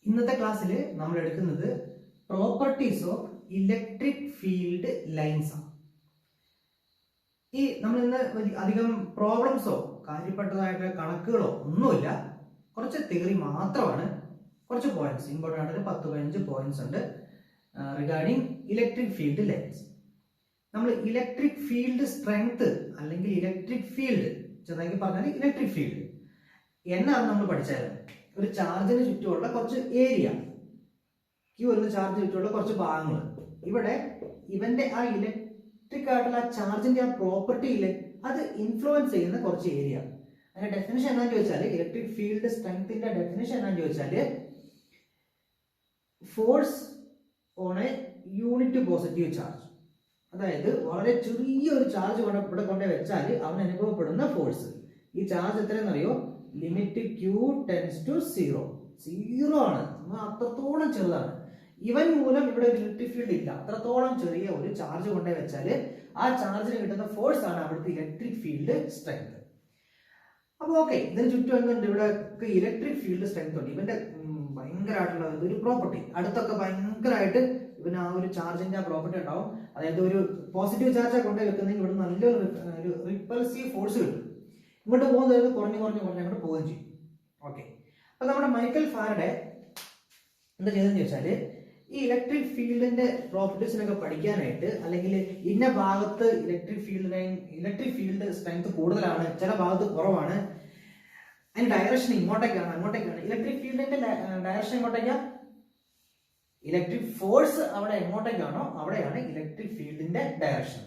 ഇന്നത്തെ ക്ലാസ്സിൽ നമ്മൾ എടുക്കുന്നത് properties of electric field lines ആണ്. ഈ നമ്മൾ ഇന്ന് അധികം പ്രോബ്ലംസോ കാര്യപ്പെട്ടതായിട്ടുള്ള കണക്കുകളോ ഒന്നുമില്ല, കുറച്ച് തിയറി മാത്രമാണ്. കുറച്ച് പോയിന്റ്സ് ഇമ്പോർട്ടൻ്റ് ആയിട്ട് 10-15 പോയിന്റ്സ് ഉണ്ട് റിഗാർഡിങ് ഇലക്ട്രിക് ഫീൽഡ് ലൈൻസ്. നമ്മൾ ഇലക്ട്രിക് ഫീൽഡ് സ്ട്രെങ്ത് അല്ലെങ്കിൽ ഇലക്ട്രിക് ഫീൽഡ് ചെറുതാക്കി പറഞ്ഞാൽ ഇലക്ട്രിക് ഫീൽഡ് എന്നാണ് നമ്മൾ പഠിച്ചായിരുന്നു. ഒരു ചാർജിന് ചുറ്റുമുള്ള കുറച്ച് ഏരിയ, ക്യൂ വരുന്ന ചാർജിന് ചുറ്റുമുള്ള കുറച്ച് ഭാഗങ്ങൾ. ഇവിടെ ഇവന്റെ ആ ഇലക്ട്രിക് ആയിട്ടുള്ള ആ ചാർജിന്റെ ആ പ്രോപ്പർട്ടി ഇല്ലേ, അത് ഇൻഫ്ലുവൻസ് ചെയ്യുന്ന കുറച്ച് ഏരിയ. അതിന്റെ ഡെഫിനിഷൻ എന്നാന്ന് ചോദിച്ചാൽ, ഇലക്ട്രിക് ഫീൽഡ് സ്ട്രെങ്ത്തിന്റെ ഡെഫിനിഷൻ എന്നാന്ന് ചോദിച്ചാൽ, force on A unit positive charge. അതായത് വളരെ ചെറിയൊരു ചാർജ് ഇവിടെ കൊണ്ടു വെച്ചാൽ അവന് അനുഭവപ്പെടുന്ന ഫോഴ്സ്. ഈ ചാർജ് എത്രയെന്നറിയോ? ലിമിറ്റ് ക്യൂ ടെൻസ് ടു 0 ആണ്. അത്രത്തോളം ചെറുതാണ്. ഇവൻ മൂലം ഇവിടെ ഒരു ഇലക്ട്രിക് ഫീൽഡ് ഇല്ല. അത്രത്തോളം ചെറിയ ഒരു ചാർജ് കൊണ്ടേ വെച്ചാൽ ആ ചാർജിന് കിട്ടുന്ന ഫോഴ്സ് ആണ് അവിടുത്തെ ഇലക്ട്രിക് ഫീൽഡ് സ്ട്രെങ്ത്. അപ്പൊ ഓക്കെ, ഇതിന് ചുറ്റും എന്തുണ്ട്? ഇവിടെ ഇലക്ട്രിക് ഫീൽഡ് സ്ട്രെങ്ത് ഉണ്ട്. ഇവന്റെ ഭയങ്കരമായിട്ടുള്ള ഒരു പ്രോപ്പർട്ടി, അടുത്തൊക്കെ ഭയങ്കരമായിട്ട് ഇവന് ആ ഒരു ചാർജിന്റെ ആ പ്രോപ്പർട്ടി ഉണ്ടാവും. അതായത് ഒരു പോസിറ്റീവ് ചാർജ് കൊണ്ടേ വെക്കുന്നെങ്കിൽ ഇവിടെ നല്ലൊരു റിപ്പൾസീവ് ഫോഴ്സ് കിട്ടും. ഇങ്ങോട്ട് പോകുന്നത് കുറഞ്ഞു അങ്ങോട്ട് പോവുകയും ചെയ്യും. ഓക്കെ, അപ്പൊ നമ്മുടെ മൈക്കൽ ഫാരഡെ എന്താ ചെയ്തെന്ന് ചോദിച്ചാല്, ഈ ഇലക്ട്രിക് ഫീൽഡിന്റെ പ്രോപ്പർട്ടീസിനൊക്കെ പഠിക്കാനായിട്ട്, അല്ലെങ്കിൽ ഇന്ന ഭാഗത്ത് ഇലക്ട്രിക് ഫീൽഡ് സ്ട്രെങ്ത് കൂടുതലാണ്, ചില ഭാഗത്ത് കുറവാണ്, അതിന്റെ ഡയറക്ഷൻ അങ്ങോട്ടേക്കാണ്. ഇലക്ട്രിക് ഫീൽഡിന്റെ ഡയറക്ഷൻ എങ്ങോട്ടേക്കാ? ഇലക്ട്രിക് ഫോഴ്സ് അവിടെ എങ്ങോട്ടേക്കാണോ അവിടെയാണ് ഇലക്ട്രിക് ഫീൽഡിന്റെ ഡയറക്ഷൻ.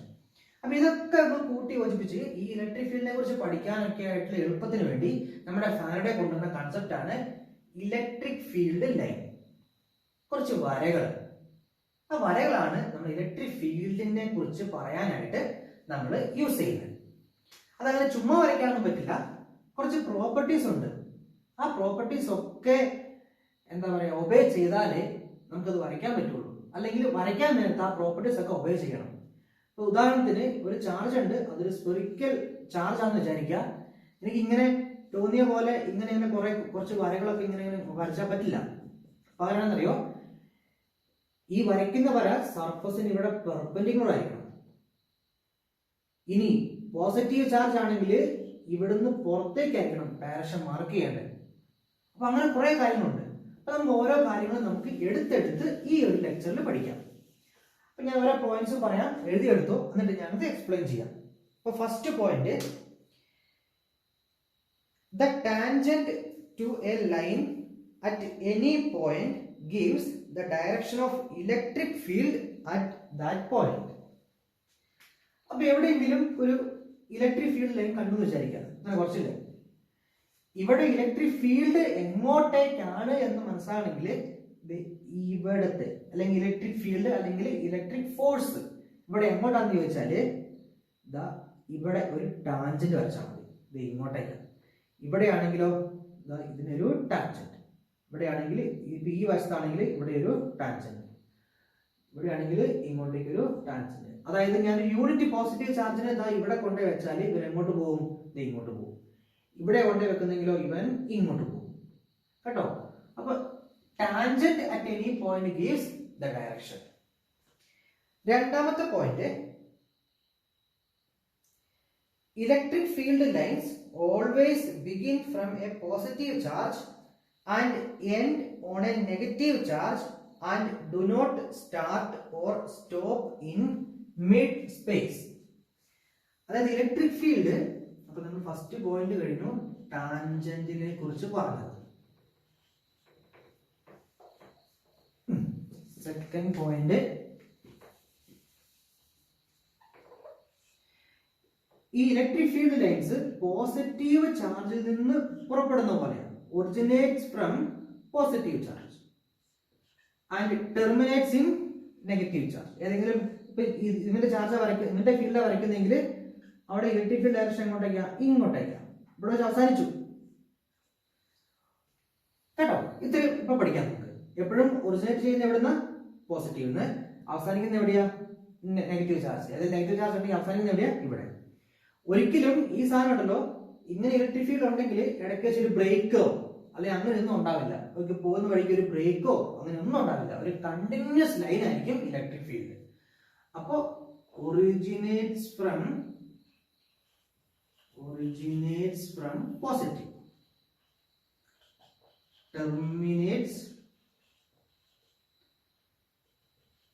അപ്പൊ ഇതൊക്കെ ഒന്ന് കൂട്ടി യോജിപ്പിച്ച് ഈ ഇലക്ട്രിക് ഫീൽഡിനെ കുറിച്ച് പഠിക്കാനൊക്കെ ആയിട്ടുള്ള എളുപ്പത്തിന് വേണ്ടി നമ്മുടെ ഫാരഡെ കൊണ്ടുവന്ന കൺസെപ്റ്റ് ആണ് ഇലക്ട്രിക് ഫീൽഡ് ലൈൻ. കുറച്ച് വരകൾ, ആ വരകളാണ് നമ്മൾ ഇലക്ട്രിക് ഫീൽഡിനെ കുറിച്ച് പറയാനായിട്ട് നമ്മൾ യൂസ് ചെയ്യുന്നത്. അതങ്ങനെ ചുമ്മാ വരയ്ക്കാനൊന്നും പറ്റില്ല. കുറച്ച് പ്രോപ്പർട്ടീസ് ഉണ്ട്. ആ പ്രോപ്പർട്ടീസ് ഒക്കെ എന്താ പറയാ, ഒബേ ചെയ്താലേ നമുക്കത് വരയ്ക്കാൻ പറ്റുള്ളൂ. അല്ലെങ്കിൽ വരയ്ക്കാൻ നേരത്തെ ആ പ്രോപ്പർട്ടീസ് ഒക്കെ ഒബേ ചെയ്യണം. ഇപ്പൊ ഉദാഹരണത്തിന് ഒരു ചാർജ് ഉണ്ട്, അതൊരു സ്പെറിക്കൽ ചാർജ് ആണെന്ന് വിചാരിക്കുക. എനിക്ക് ഇങ്ങനെ തോന്നിയ പോലെ ഇങ്ങനെ കുറച്ച് വരകളൊക്കെ ഇങ്ങനെ വരച്ചാൽ പറ്റില്ല. പകരം എന്നറിയോ, ഈ വരയ്ക്കുന്ന വര സർഫസിന് ഇവിടെ പെർപെൻഡിക്കുലർ ആയിരിക്കണം. ഇനി പോസിറ്റീവ് ചാർജ് ആണെങ്കിൽ ഇവിടുന്ന് പുറത്തേക്കായിരിക്കണം ഡയറക്ഷൻ മാർക്ക് ചെയ്യേണ്ടത്. അപ്പൊ അങ്ങനെ കുറെ കാര്യങ്ങളുണ്ട്. അപ്പൊ നമുക്ക് ഓരോ കാര്യങ്ങളും നമുക്ക് എടുത്തെടുത്ത് ഈ ഒരു ലെക്ചറിൽ പഠിക്കാം. അപ്പൊ ഞാൻ ഓരോ പോയിന്റ്സ് പറയാം, എഴുതിയെടുത്തോ, എന്നിട്ട് ഞാനത് എക്സ്പ്ലെയിൻ ചെയ്യാം. അപ്പൊ first point, the tangent to a line at any point gives the direction of electric field at that point. അപ്പൊ എവിടെയെങ്കിലും ഒരു ഇലക്ട്രിക് ഫീൽഡ് ലൈൻ കണ്ടു വിചാരിക്കാം, കുറച്ചില്ല. ഇവിടെ ഇലക്ട്രിക് ഫീൽഡ് എങ്ങോട്ടേക്കാണ് എന്ന് മനസ്സിലാണെങ്കിൽ ഇവിടത്തെ, അല്ലെങ്കിൽ ഇലക്ട്രിക് ഫീൽഡ് അല്ലെങ്കിൽ ഇലക്ട്രിക് ഫോഴ്സ് ഇവിടെ എങ്ങോട്ടാന്ന് ചോദിച്ചാല് ഇവിടെ ഒരു ടാൻജന്റ് വരച്ചാൽ മതി. ഇത് ഇങ്ങോട്ടേക്കാണ്. ഇവിടെയാണെങ്കിലോ ഇതിനൊരു ടാൻജന്റ്. ഇവിടെയാണെങ്കിൽ ഇപ്പൊ ഈ വശത്താണെങ്കിൽ ഇവിടെ ഒരു ടാൻജന്റ്, ഇവിടെയാണെങ്കിൽ ഇങ്ങോട്ടേക്കൊരു ടാൻജന്റ്. അതായത് ഞാൻ യൂണിറ്റ് പോസിറ്റീവ് ചാർജിനെ ഇവിടെ കൊണ്ടു വെച്ചാൽ ഇവൻ എങ്ങോട്ട് പോകും? ഇങ്ങോട്ട് പോകും. ഇവിടെ കൊണ്ടു വെക്കുന്നെങ്കിലോ ഇവൻ ഇങ്ങോട്ട് പോകും. കേട്ടോ? അപ്പൊ tangent at any point gives the direction. രണ്ടാമത്തെ point, electric field lines always begin from a positive charge and end on a negative charge and do not start or stop in mid space. അതായത് electric field, അപ്പൊ നമ്മൾ first point കഴിഞ്ഞു, ടാൻജന്റിനെ കുറിച്ച് പറഞ്ഞത്. Second point, ഈ electric field lines positive ചാർജിൽ നിന്ന് പുറപ്പെടുന്ന പോലെയാണ്. Originates from positive charge and terminates in negative charge. ഏതെങ്കിലും ഇപ്പൊ ഇതിന്റെ ചാർജ് ഇതിന്റെ ഫീൽഡ് വരയ്ക്കുന്നെങ്കിൽ അവിടെ ഇലക്ട്രിക് ഫീൽഡ് ഡയറക്ഷൻ എങ്ങോട്ടേക്കാ? ഇങ്ങോട്ടേക്കാ. ഇവിടെ വെച്ച് അവസാനിച്ചു. കേട്ടോ? ഇത്രയും ഇപ്പൊ പഠിക്കാം നമുക്ക്. എപ്പോഴും ഒറിജിനേറ്റ് ചെയ്യുന്ന എവിടുന്ന? പോസിറ്റീവ്. അവസാനിക്കുന്ന എവിടെയാ? Negative charge. അതായത് നെഗറ്റീവ് ചാർജ് ഉണ്ടെങ്കിൽ അവസാനിക്കുന്ന എവിടെയാ? ഇവിടെ. ഒരിക്കലും ഈ സാധനം ഉണ്ടല്ലോ, ഇങ്ങനെ ഇലക്ട്രിക് ഫീൽഡ് ഉണ്ടെങ്കിൽ ഇടയ്ക്ക് വെച്ചൊരു ബ്രേക്കോ അല്ലെങ്കിൽ അങ്ങനെ ഒന്നും ഉണ്ടാവില്ല. അവർക്ക് പോകുന്ന വഴിക്ക് ഒരു ബ്രേക്കോ അങ്ങനെ ഒന്നും ഉണ്ടാവില്ല. ഒരു കണ്ടിന്യൂസ് ലൈൻ ആയിരിക്കും ഇലക്ട്രിക് ഫീൽഡ്. അപ്പോ originates from positive, terminates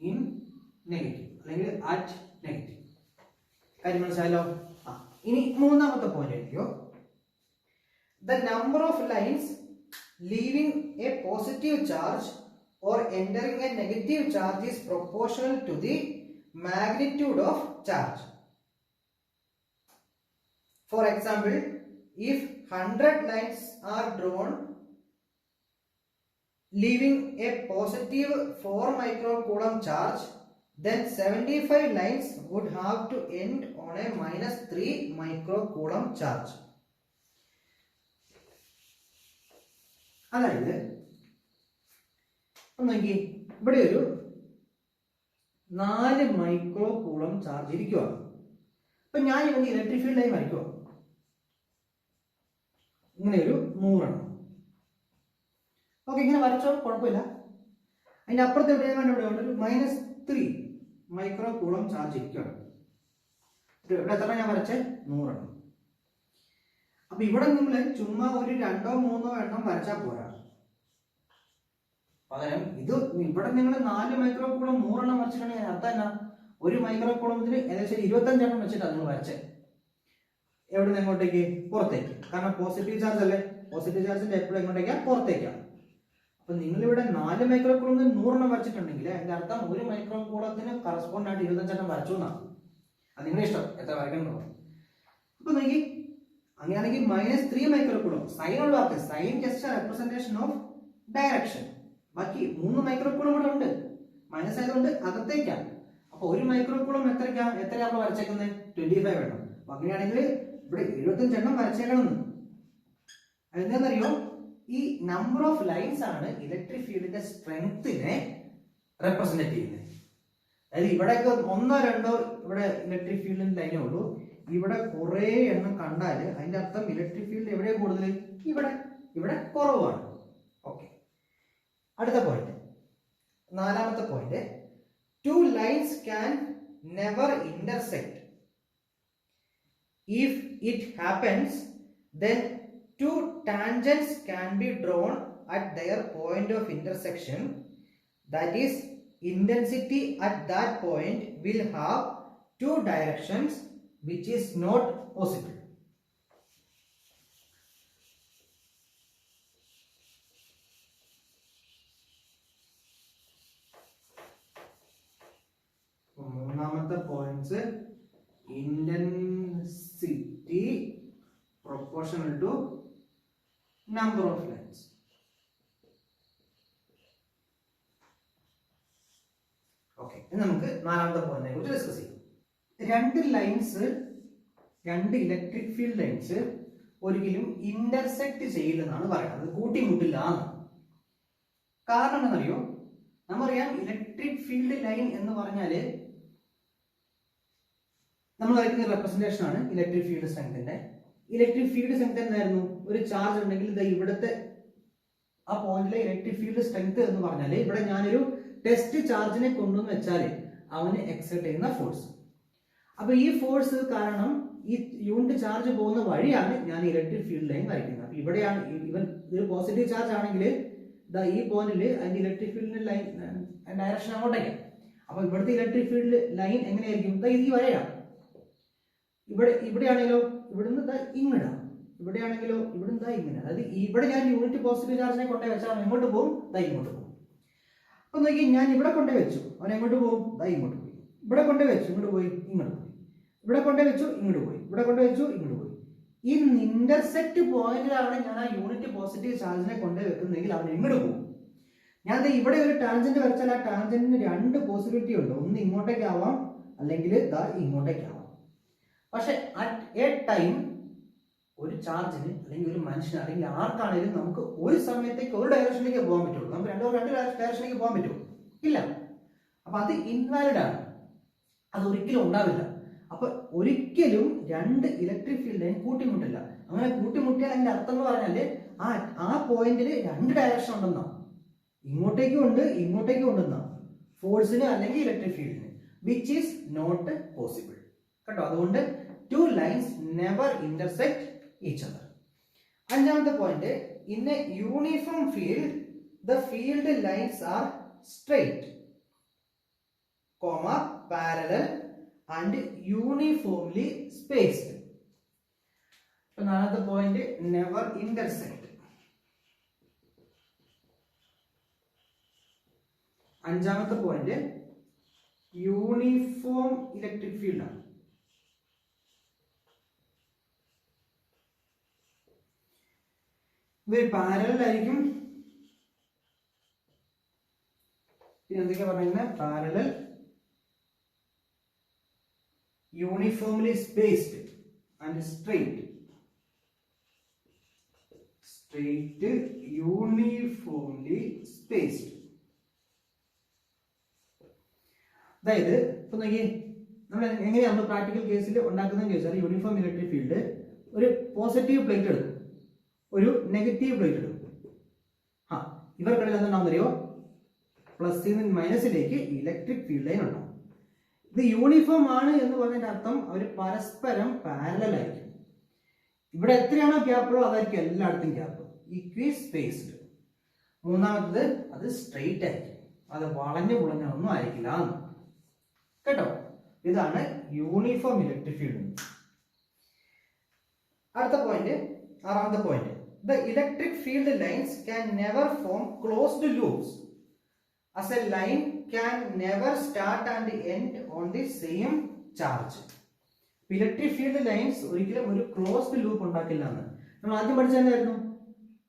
in negative അല്ലെങ്കിൽ at negative. കാര്യം മനസ്സിലായല്ലോ. ഇനി മൂന്നാമത്തെ പോയിന്റ് എഴുതിയോ. The number of lines leaving a positive charge or entering a negative charge is proportional to the magnitude of charge. For example, if 100 lines are drawn leaving a positive 4 microcoulomb charge, then 75 lines would have to end on a minus 3 microcoulomb charge. അതായത് നോക്കി, ഇവിടെ ഒരു 4 micro coulomb charge ഇരിക്കുവാണ്. അപ്പൊ ഞാൻ ഇവന്റെ electric field line വരയ്ക്കുക. ഇങ്ങനെ ഒരു 100 എണ്ണം. ഓക്കെ, ഇങ്ങനെ വരച്ചോ, കുഴപ്പമില്ല. അതിന്റെ അപ്പുറത്ത് എവിടെയാണ് ഇവിടെ ഒരു -3 മൈക്രോ കൂളം ചാർജ് ഇരിക്കുകയാണ്. ഇവിടെ എത്ര ഞാൻ വരച്ചേ? 100 എണ്ണം. അപ്പൊ ഇവിടെ നിങ്ങൾ ചുമ്മാ ഒരു 2 or 3 എണ്ണം വരച്ചാൽ പോരാ. പകരം ഇത് ഇവിടെ നിങ്ങൾ 4 മൈക്രോ കൂളം 100 എണ്ണം വരച്ചിട്ടുണ്ടെങ്കിൽ അർത്ഥം എന്നാ? ഒരു മൈക്രോ കൂളത്തിന് ഏകദേശം 25 എണ്ണം വെച്ചിട്ടാണ് നിങ്ങൾ വരച്ചേ. എവിടെ നിന്ന് എങ്ങോട്ടേക്ക്? പുറത്തേക്ക്. കാരണം പോസിറ്റീവ് ചാർജ് അല്ലേ, പോസിറ്റീവ് ചാർജിന്റെ എപ്പോഴും എങ്ങോട്ടേക്കാണ്? പുറത്തേക്കാണ്. അപ്പൊ നിങ്ങൾ ഇവിടെ 4 മൈക്രോ കൂളത്തിന് 100 എണ്ണം വരച്ചിട്ടുണ്ടെങ്കിൽ അതിന്റെ അർത്ഥം ഒരു മൈക്രോ കൂളത്തിന് കറസ്പോണ്ട് ആയിട്ട് 25 എണ്ണം വരച്ചു എന്നാണ്. അത് നിങ്ങളുടെ ഇഷ്ടം എത്ര വരയ്ക്കണം. അപ്പൊ നോക്കി, അങ്ങനെയാണെങ്കിൽ -3 മൈക്രോ കൂളം സൈൻ ഒഴിവാക്കുക. Sign just representation of direction. ബാക്കി 3 മൈക്രോ കൂളം ഇവിടെ ഉണ്ട്, മൈനസ് ആയതുകൊണ്ട് അകത്തേക്കാണ്. അപ്പൊ ഒരു മൈക്രോ കൂളം എത്രയാണ് വരച്ചേക്കുന്നത്? 25 എണ്ണം. അപ്പൊ അങ്ങനെയാണെങ്കിൽ ഇവിടെ 75 എണ്ണം വരച്ചേക്കണം. എന്താണെന്നറിയോ? ഈ നമ്പർ ഓഫ് ലൈൻസ് ആണ് ഇലക്ട്രിക് ഫീൽഡിന്റെ സ്ട്രെങ്ത്തിനെ റെപ്രസെന്റ് ചെയ്യുന്നത്. അതായത് ഇവിടെയൊക്കെ 1 or 2 ഇവിടെ ഇലക്ട്രിക് ഫീൽഡിന്റെ ലൈനേ ഉള്ളൂ. ഇവിടെ കുറെ എണ്ണം കണ്ടാൽ അതിന്റെ അർത്ഥം ഇലക്ട്രിക് ഫീൽഡ് എവിടെയാണ് കൂടുതൽ? ഇവിടെ കുറവാണ്. ഓക്കെ, അടുത്ത point, 4ാമത്തെ point. 2 lines can never intersect. If it happens, then 2 tangents can be drawn at their point of intersection. That is, intensity at that point will have 2 directions, which is not possible. മൂന്നാമത്തെ points, intensity proportional to number of lines. Okay, നമുക്ക് 4ാമത്തെ പോയിന്റിനെ കുറിച്ച് discuss ചെയ്യാം. 2 lines, 2 electric field lines ഒരിക്കലും intersect ചെയ്യില്ലെന്നാണ് പറയുന്നത്, കൂട്ടിമുട്ടില്ല. കാരണം എന്നറിയോ? നമുക്കറിയാം ഇലക്ട്രിക് ഫീൽഡ് ലൈൻ എന്ന് പറഞ്ഞാല് നമ്മൾ വരയ്ക്കുന്ന റെപ്രസെന്റേഷൻ ആണ് ഇലക്ട്രിക് ഫീൽഡ് സ്ട്രെങ്ത്തിന്റെ. ഇലക്ട്രിക് ഫീൽഡ് സ്ട്രെങ്ത് എന്തായിരുന്നു? ഒരു ചാർജ് ഉണ്ടെങ്കിൽ ഇവിടുത്തെ ആ പോയിന്റിലെ ഇലക്ട്രിക് ഫീൽഡ് സ്ട്രെങ്ത് എന്ന് പറഞ്ഞാല് ഇവിടെ ഞാനൊരു ടെസ്റ്റ് ചാർജിനെ കൊണ്ടുവന്ന് വെച്ചാല് അവന് എക്സെർട്ട് ചെയ്യുന്ന ഫോഴ്സ്. അപ്പൊ ഈ ഫോഴ്സ് കാരണം ഈ യൂണിറ്റ് ചാർജ് പോകുന്ന വഴിയാണ് ഞാൻ ഇലക്ട്രിക് ഫീൽഡ് ലൈൻ വരയ്ക്കുന്നത്. അപ്പൊ ഇവിടെയാണ് ഇവൻ ഇതൊരു പോസിറ്റീവ് ചാർജ് ആണെങ്കിൽ ഈ പോയിന്റിൽ അതിന്റെ ഇലക്ട്രിക് ഫീൽഡിന്റെ ലൈൻ ഡയറക്ഷൻ അങ്ങോട്ടേക്കാണ്. അപ്പൊ ഇവിടുത്തെ ഇലക്ട്രിക് ഫീൽഡ് ലൈൻ എങ്ങനെയായിരിക്കും? ഈ വരയാണ്. ഇവിടെയാണെങ്കിലോ ഇവിടുന്ന് ഇങ്ങനെയാണ്, ഇവിടെയാണെങ്കിലോ ഇവിടുന്ന് ഇങ്ങനെ. അതായത് ഇവിടെ ഞാൻ യൂണിറ്റ് പോസിറ്റീവ് ചാർജിനെ കൊണ്ടേ വെച്ചാൽ എങ്ങോട്ട് പോകും? ഇങ്ങോട്ട് പോകും. അപ്പൊ നോക്കി, ഞാൻ ഇവിടെ കൊണ്ടേ വെച്ചു, അവൻ എങ്ങോട്ട് പോകും? ഇങ്ങോട്ട് പോയി. ഇവിടെ കൊണ്ടേ വെച്ചു, ഇങ്ങോട്ട് പോയി, ഇങ്ങോട്ട് പോയി. ഇവിടെ കൊണ്ടേ വെച്ചു, ഇങ്ങോട്ട് പോയി. ഇവിടെ കൊണ്ടേ വെച്ചു, ഇങ്ങോട്ട് പോയി. ഈ ഇന്റർസെക്ട് പോയിന്റിലാണ് ഞാൻ ആ യൂണിറ്റ് പോസിറ്റീവ് ചാർജിനെ കൊണ്ടേ വെക്കുന്നെങ്കിൽ അവൻ എങ്ങോട്ട് പോകും? ഞാൻ ഇവിടെ ഒരു ടാൻജന്റ് വരച്ചാൽ ആ ടാൻജന്റിന് 2 പോസിബിലിറ്റി ഉണ്ട്. ഒന്ന് ഇങ്ങോട്ടേക്ക് ആവാം, അല്ലെങ്കിൽ ഇങ്ങോട്ടേക്ക് ആവാം. പക്ഷെ അറ്റ് എ ടൈം ഒരു ചാർജിന് അല്ലെങ്കിൽ ഒരു മനുഷ്യന് അല്ലെങ്കിൽ ആർക്കാണെങ്കിലും നമുക്ക് ഒരു സമയത്തേക്ക് ഒരു ഡയറക്ഷനിലേക്ക് പോകാൻ പറ്റുള്ളൂ. നമുക്ക് രണ്ട് ഡയറക്ഷനിലേക്ക് പോകാൻ പറ്റുമോ? ഇല്ല. അപ്പൊ അത് ഇൻവാലിഡ് ആണ്, അത് ഒരിക്കലും ഉണ്ടാവില്ല. അപ്പൊ ഒരിക്കലും രണ്ട് ഇലക്ട്രിക് ഫീൽഡ് ലൈൻ കൂട്ടിമുട്ടില്ല. അങ്ങനെ കൂട്ടിമുട്ടിയാൽ അതിന്റെ അർത്ഥം എന്ന് പറഞ്ഞാല് ആ പോയിന്റിൽ രണ്ട് ഡയറക്ഷൻ ഉണ്ടെന്നാ, ഇങ്ങോട്ടേക്കും ഉണ്ട് ഇങ്ങോട്ടേക്കും ഉണ്ടെന്നാ, ഫോഴ്സിന് അല്ലെങ്കിൽ ഇലക്ട്രിക് ഫീൽഡിന്, വിച്ച് ഈസ് നോട്ട് പോസിബിൾ കേട്ടോ. അതുകൊണ്ട് two lines never intersect each other. അഞ്ചാമത്തെ point, in a uniform field the field lines are straight, parallel and uniformly spaced. നാലാമത്തെ പോയിന്റ്, നെവർ ഇന്റർസെക്ട്. അഞ്ചാമത്തെ പോയിന്റ് യൂണിഫോം ഇലക്ട്രിക് ഫീൽഡ് ആണ്. ഇത് parallel ആയിരിക്കും. പിന്നെ എന്തൊക്കെയാ പറഞ്ഞിരുന്നത്? Parallel, uniformly spaced and straight. Straight, uniformly spaced. അതായത് ഇപ്പൊ നോക്കി, നമ്മൾ എങ്ങനെയാണ് പ്രാക്ടിക്കൽ കേസിൽ ഉണ്ടാക്കുന്നതെന്ന് ചോദിച്ചാൽ, യൂണിഫോം ഇലക്ട്രിക് ഫീൽഡ് ഒരു പോസിറ്റീവ് പ്ലേറ്റ് എടുക്കും, ഒരു നെഗറ്റീവ് പ്ലേറ്റ് എടുക്കും. ഇവർക്കിടയിൽ എന്താണെന്നറിയോ? പ്ലസിൽ നിന്ന് മൈനസിലേക്ക് ഇലക്ട്രിക് ഫീൽഡ് ലൈൻ ഉണ്ടാവും. ഇത് യൂണിഫോം ആണ് എന്ന് പറഞ്ഞതിന്റെ അർത്ഥം അവർ പരസ്പരം പാരലൽ ആയിരിക്കും. ഇവിടെ എത്രയാണോ ഗ്യാപ്പുള്ളൂ അതായിരിക്കും എല്ലായിടത്തും ഗ്യാപ്പ്. ഈക്വി സ്പേസ്ഡ്. മൂന്നാമത്തത് അത് സ്ട്രെയിറ്റ് ആയിരിക്കും, അത് വളഞ്ഞു പുളഞ്ഞൊന്നും ആയിരിക്കില്ല കേട്ടോ. ഇതാണ് യൂണിഫോം ഇലക്ട്രിക് ഫീൽഡ്. അടുത്ത പോയിന്റ്, ആറാമത്തെ point, the electric field lines can never form closed loops, as a line can never start and end on the same charge. Electric field lines ഒരിക്കലും ഒരു ക്ലോസ്ഡ് ലൂപ്പ് ഉണ്ടാക്കില്ല എന്ന് നമ്മൾ ആദ്യം പഠിച്ചതായിരുന്നു.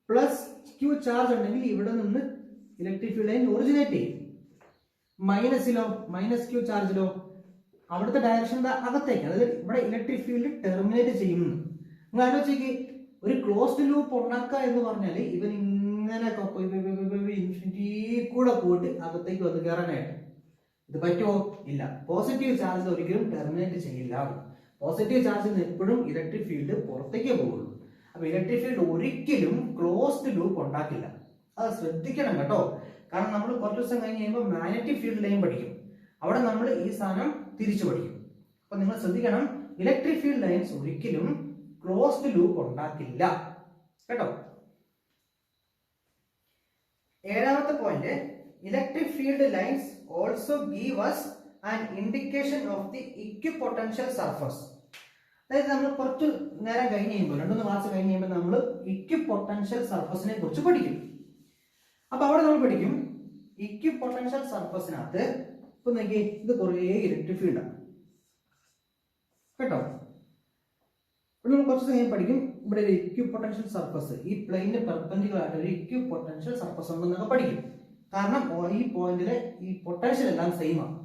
Plus Q charge ഉണ്ടെങ്കിൽ ഇവിടെ നിന്ന് ഇലക്ട്രിക് ഫീൽഡ് ലൈൻ ഒറിജിനേറ്റ് ചെയ്യും. മൈനസിലോ, മൈനസ് ക്യൂ ചാർജിലോ അവിടുത്തെ ഡയറക്ഷൻ അകത്തേക്ക്, അതായത് ഇവിടെ ഇലക്ട്രിക് ഫീൽഡ് ടെർമിനേറ്റ് ചെയ്യുന്നു. നിങ്ങൾ ആലോചിക്ക്, ഒരു ക്ലോസ്ഡ് ലൂപ്പ് ഉണ്ടാക്കുക എന്ന് പറഞ്ഞാൽ ഇവൻ ഇങ്ങനെ ഇൻഫിനിറ്റി കൂടെ പോയിട്ട് അകത്തേക്ക് വന്ന് കയറാനായിട്ട്. ഇത് പറ്റുമോ? ഇല്ല. പോസിറ്റീവ് ചാർജ് ഒരിക്കലും ടെർമിനേറ്റ് ചെയ്യില്ല. പോസിറ്റീവ് ചാർജിൽ നിന്ന് എപ്പോഴും ഇലക്ട്രിക് ഫീൽഡ് പുറത്തേക്കേ പോകുള്ളൂ. അപ്പൊ ഇലക്ട്രിക് ഫീൽഡ് ഒരിക്കലും ക്ലോസ്ഡ് ലൂപ്പ് ഉണ്ടാക്കില്ല. അത് ശ്രദ്ധിക്കണം കേട്ടോ. കാരണം നമ്മൾ കുറച്ച് ദിവസം കഴിഞ്ഞ് കഴിയുമ്പോൾ മാഗ്നറ്റിക് ഫീൽഡ് ലൈൻ പഠിക്കും. അവിടെ നമ്മൾ ഈ സാധനം തിരിച്ചു പഠിക്കും. അപ്പൊ നിങ്ങൾ ശ്രദ്ധിക്കണം, ഇലക്ട്രിക് ഫീൽഡ് ലൈൻസ് ഒരിക്കലും ക്ലോസ്ഡ് ലൂപ്പ് ഉണ്ടാക്കില്ല കേട്ടോ. ഏഴാമത്തെ point, electric field lines also give us an indication of the equipotential surface. അതായത് നമ്മൾ കുറച്ച് നേരം കഴിഞ്ഞ് കഴിയുമ്പോൾ, 2-3 ക്ലാസ് കഴിഞ്ഞ് കഴിയുമ്പോൾ നമ്മൾ ഇക്വിപൊട്ടൻഷ്യൽ സർഫസിനെ കുറിച്ച് പഠിക്കും. അപ്പൊ അവിടെ നമ്മൾ പഠിക്കും ഇക്വിപൊട്ടൻഷ്യൽ സർഫസിനകത്ത് ഇപ്പൊ നോക്കി, ഇത് കുറേ ഇലക്ട്രിക് ഫീൽഡാണ് കേട്ടോ. നമ്മൾ കുറച്ച് സമയം പഠിക്കും ഇവിടെ ഒരു ഇക്വിപൊട്ടൻഷ്യൽ സർഫസ്, ഈ പ്ലെയിന് പെർപെൻഡിക്കുലർ ആയിട്ട് ഒരു ഇക്വിപൊട്ടൻഷ്യൽ സർഫസ് ഉണ്ടെന്നൊക്കെ പഠിക്കും. കാരണം ഈ പോയിന്റിലെ ഈ പൊട്ടൻഷ്യൽ എല്ലാം സെയിം ആണ്.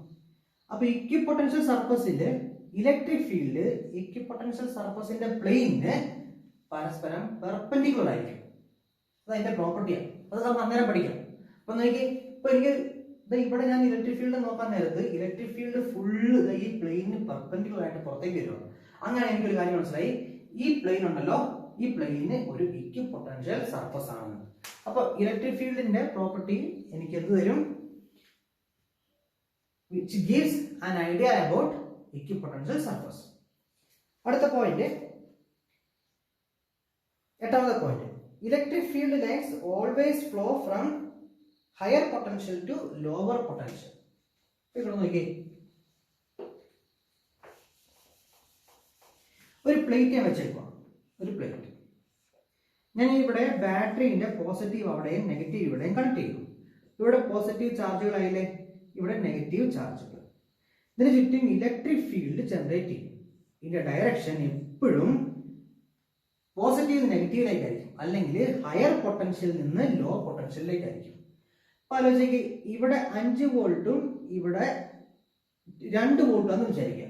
അപ്പൊ ഇക്വിപൊട്ടൻഷ്യൽ സർഫസിന്റെ ഇലക്ട്രിക് ഫീൽഡ് ഇക്വിപൊട്ടൻഷ്യൽ സർഫസിന്റെ പ്ലെയിനിന് പരസ്പരം പെർപെൻഡിക്കുലർ ആയിരിക്കും. അത് അതിന്റെ പ്രോപ്പർട്ടിയാണ്. അത് നമുക്ക് അന്നേരം പഠിക്കാം. അപ്പൊ നോക്കി, ഇപ്പൊ എനിക്ക് ഇവിടെ ഞാൻ ഇലക്ട്രിക് ഫീൽഡ് നോക്കാൻ നേരത്ത് ഇലക്ട്രിക് ഫീൽഡ് ഫുള്ള് ഈ പ്ലെയിനിന് പെർപെൻഡിക്കുലർ ആയിട്ട് പുറത്തേക്ക് വരുവാണ്. അങ്ങനെ എനിക്കൊരു കാര്യം മനസ്സിലായി, ഈ പ്ലെയിൻ ഉണ്ടല്ലോ, ഈ പ്ലെയിന് ഒരു ഇക്വിപൊട്ടൻഷ്യൽ സർഫസ് ആണ്. അപ്പൊ ഇലക്ട്രിക് ഫീൽഡിന്റെ പ്രോപ്പർട്ടി എനിക്ക് എന്ത് തരും? which gives an idea about equipotential surface. അടുത്ത പോയിന്റ്, എട്ടാമത്തെ point, electric field lines always flow from higher potential to lower potential. ഇവിടെ നോക്കിയേ, ഒരു പ്ലേറ്റ് ഞാൻ വെച്ചേക്കുക, ഒരു പ്ലേറ്റ് ഞാൻ ഇവിടെ ബാറ്ററിന്റെ പോസിറ്റീവ് അവിടെയും നെഗറ്റീവ് ഇവിടെയും കണക്ട് ചെയ്തു. ഇവിടെ പോസിറ്റീവ് ചാർജുകളായില്ലേ, ഇവിടെ നെഗറ്റീവ് ചാർജുകൾ. ഇതിന് ചുറ്റും ഇലക്ട്രിക് ഫീൽഡ് ജനറേറ്റ് ചെയ്യും. ഇതിന്റെ ഡയറക്ഷൻ എപ്പോഴും പോസിറ്റീവ് നെഗറ്റീവിലേക്കായിരിക്കും, അല്ലെങ്കിൽ ഹയർ പൊട്ടൻഷ്യൽ നിന്ന് ലോ പൊട്ടൻഷ്യലിലേക്കായിരിക്കും. അപ്പൊ ആലോചിക്ക്, ഇവിടെ 5 വോൾട്ടും ഇവിടെ 2 വോൾട്ടും എന്ന് വിചാരിക്കുക.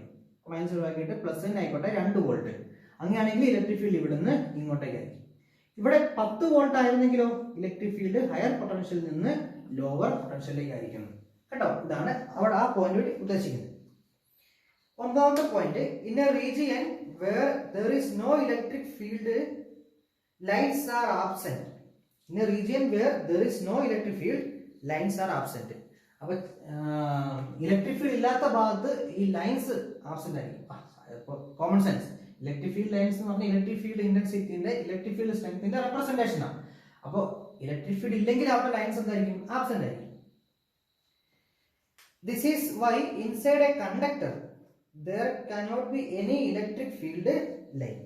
മൈനസ് ഒഴിവാക്കിയിട്ട് പ്ലസ് ആയിക്കോട്ടെ 2 വോൾട്ട്. അങ്ങനെയാണെങ്കിൽ ഇലക്ട്രിക് ഫീൽഡ് ഇവിടെ നിന്ന് ഇങ്ങോട്ടേക്കായിരിക്കും. ഇവിടെ 10 വോൾട്ട് ആയിരുന്നെങ്കിലോ ഇലക്ട്രിക് ഫീൽഡ് ഹയർ പൊട്ടൻഷ്യലിൽ നിന്ന് ലോവർ പൊട്ടൻഷ്യലിലേക്ക് ആയിരിക്കും കേട്ടോ. ഇതാണ് അവിടെ ആ പോയിന്റ് ഉദ്ദേശിക്കുന്നത്. ഒന്നാമത്തെ point, in a region where there is no electric field lines are absent. In a region where there is no electric field lines are absent. അപ്പൊ ഇലക്ട്രിക് ഫീൽഡ് ഇല്ലാത്ത ഭാഗത്ത് ഈ ലൈൻസ് ആബ്സെന്റ് ആയിരിക്കും. Common sense. Electric field lines എന്ന് പറഞ്ഞാൽ electric field ഇന്റൻസിറ്റിന്റെ electric field സ്ട്രെങ്ത്തിന്റെ representation ആണ്. അപ്പോൾ ഇലക്ട്രിക് ഫീൽഡ് ഇല്ലെങ്കിൽ അവിടെ ലൈൻസ് എന്തായിരിക്കും? ആബ്സെന്റ് ആയിരിക്കും. This is why inside a conductor there cannot be any electric field line.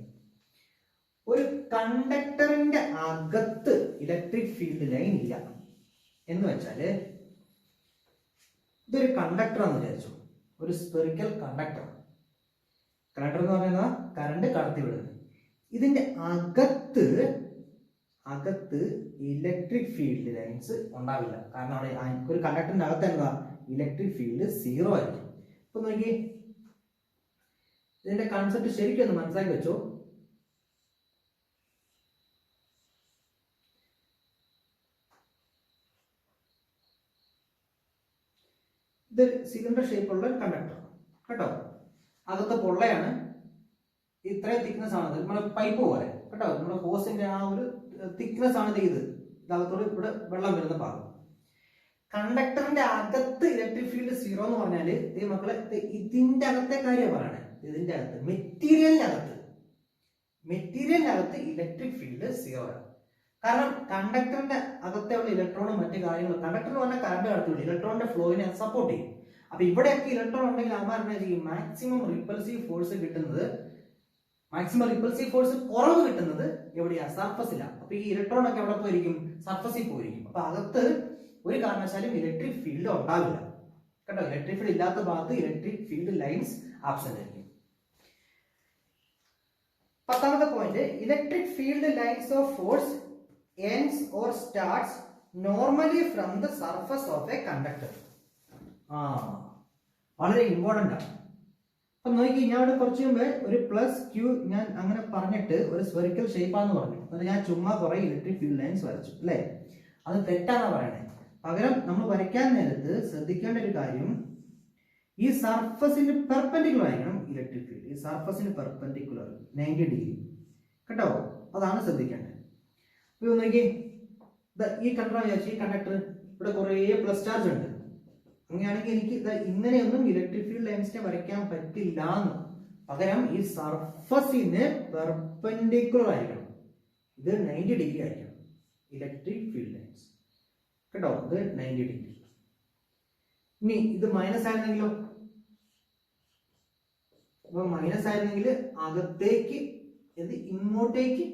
ഒരു കണ്ടക്ടറിന്റെ അകത്ത് ഇലക്ട്രിക് ഫീൽഡ് ലൈൻ ഇല്ല എന്ന് വെച്ചാല്, ഇതൊരു കണ്ടക്ടർ ആണെന്ന് വിചാരിച്ചു, ഒരു സ്പെറിക്കൽ കണ്ടക്ടർ. കണ്ടക്ടർ എന്ന് പറയുന്നത് കറണ്ട് കടത്തി വിടുന്നത്. ഇതിന്റെ അകത്ത് ഇലക്ട്രിക് ഫീൽഡ് ലൈൻസ് ഉണ്ടാവില്ല. കാരണം അവിടെ ഒരു കണ്ടക്ടറിന്റെ അകത്ത് എന്താ? ഇലക്ട്രിക് ഫീൽഡ് 0 ആയിരിക്കും. ഇപ്പൊ നോക്കി, ഇതിന്റെ കൺസെപ്റ്റ് ശരിക്കും ഒന്ന് മനസ്സിലാക്കി വെച്ചോ. ഇത് സിലിണ്ടർ ഷേപ്പുള്ള ഒരു കണ്ടക്ടർ കേട്ടോ. അകത്ത് പൊള്ളയാണ്, ഇത്രയും തിക്നെസ് ആണ്, നമ്മുടെ പൈപ്പ് പോലെ കേട്ടോ. നമ്മുടെ ഹോസിന്റെ ആ ഒരു തിക്നെസ് ആണ് ഇത്. ഇതകത്തോട് ഇവിടെ വെള്ളം വരുന്ന ഭാഗം. കണ്ടക്ടറിന്റെ അകത്ത് ഇലക്ട്രിക് ഫീൽഡ് 0 എന്ന് പറഞ്ഞാല് ഈ മക്കളെ ഇതിന്റെ അകത്തെ കാര്യം പറയണേ. ഇതിന്റെ അകത്ത് മെറ്റീരിയലിന്റെ അകത്ത് ഇലക്ട്രിക് ഫീൽഡ് 0 ആണ്. കാരണം കണ്ടക്ടറിന്റെ അകത്തുള്ള ഇലക്ട്രോണും മറ്റു കാര്യങ്ങളും, കണ്ടക്ടർ എന്ന് പറഞ്ഞാൽ കറണ്ട് കടത്തില്ല, ഇലക്ട്രോണിന്റെ ഫ്ലോയിനെ സപ്പോർട്ട് ചെയ്യും. അപ്പൊ ഇവിടെയൊക്കെ ഇലക്ട്രോൺ ഉണ്ടെങ്കിൽ അവന്മാർ എന്താ ചെയ്യും? മാക്സിമം റിപ്പൾസീവ് ഫോഴ്സ് കുറവ് കിട്ടുന്നത് എവിടെയാ? സർഫസിലാണ്. അപ്പൊ ഈ ഇലക്ട്രോൺ ഒക്കെ എവിടെ പോയിരിക്കും? സർഫസിൽ പോയിരിക്കും. അപ്പൊ അകത്ത് ഒരു കാരണവശാലും ഇലക്ട്രിക് ഫീൽഡ് ഉണ്ടാവില്ല കേട്ടോ. ഇലക്ട്രിക് ഫീൽഡ് ഇല്ലാത്ത ഭാഗത്ത് ഇലക്ട്രിക് ഫീൽഡ് ലൈൻസ് ആബ്സെന്റ് ആയിരിക്കും. പത്താമത്തെ point, electric field lines of force ends or starts normally from the surface of a conductor. വളരെ ഇമ്പോർട്ടന്റ് ആണ്. അപ്പൊ നോക്കി, ഞാൻ ഇവിടെ കുറച്ച് മുമ്പ് ഒരു പ്ലസ് ക്യൂ ഞാൻ അങ്ങനെ പറഞ്ഞിട്ട് ഒരു സ്ഫെറിക്കൽ ഷേപ്പാന്ന് പറഞ്ഞു. എന്നിട്ട് ഞാൻ ചുമ്മാ കുറെ ഇലക്ട്രിക് ഫീൽഡ് ലൈൻസ് വരച്ചു അല്ലേ? അത് തെറ്റാന്നാ പറയണേ. പകരം നമ്മൾ വരയ്ക്കാൻ നേരത്ത് ശ്രദ്ധിക്കേണ്ട ഒരു കാര്യം, ഈ സർഫസിന് പെർപെൻഡിക്കുലർ ആയിരിക്കണം ഇലക്ട്രിക് ഫീൽഡ്. ഈ സർഫസിന് പെർപെൻഡിക്കുലർ 90 ഡിഗ്രി കേട്ടോ. അതാണ് ശ്രദ്ധിക്കേണ്ടത്. ഇപ്പൊ നോക്കി, ഈ കണ്ടക്ടർ വിചാരിച്ചു, ഈ കണ്ടക്ടർ ഇവിടെ കുറെ പ്ലസ് ചാർജ് ഉണ്ട്. അങ്ങനെയാണെങ്കിൽ എനിക്ക് ഇങ്ങനെയൊന്നും ഇലക്ട്രിക് ഫീൽഡ് ലൈൻസിനെ വരയ്ക്കാൻ പറ്റില്ല എന്ന്. പകരം ഈ സർഫസിന് പെർപെൻഡിക്കുലർ ആയിരിക്കണം. ഇത് 90 ഡിഗ്രി ആയിരിക്കണം ഇലക്ട്രിക് ഫീൽഡ് ലൈൻസ് കേട്ടോ. ഇത് 90 ഡിഗ്രി. ഇനി ഇത് മൈനസ് ആയിരുന്നെങ്കിലോ? അപ്പൊ മൈനസ് ആയിരുന്നെങ്കിൽ അകത്തേക്ക് ഇങ്ങോട്ടേക്ക്